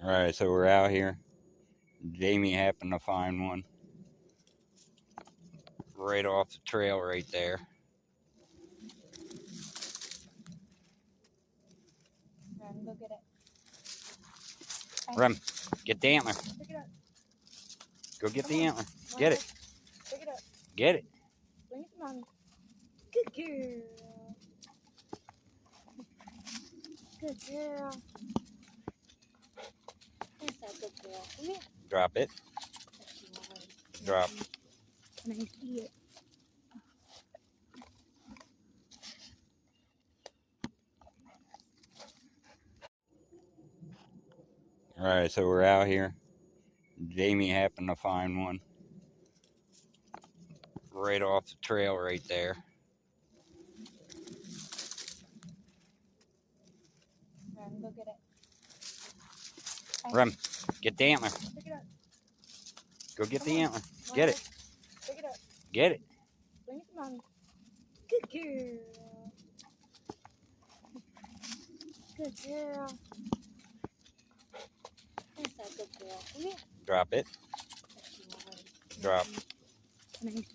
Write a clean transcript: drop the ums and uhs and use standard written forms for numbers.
Alright, so we're out here. Jayme happened to find one right off the trail right there. Rem, go get it. Rem, get the antler. Pick it up. Go get Come the on. antler. Get it. Pick it up. Get it. Bring it to mommy. Good girl. Good girl. Where's that good girl? Come here. Drop it. Drop. Can I see it? Alright, so we're out here. Jayme happened to find one right off the trail right there. Rem, go get it. Rem, get the antler. Pick it up. Go get Come the on. antler. Get it. Pick it up. Get it. Bring it to mommy. Good girl. Good girl. Where's that good girl? Come here. Drop it. Drop. Can I see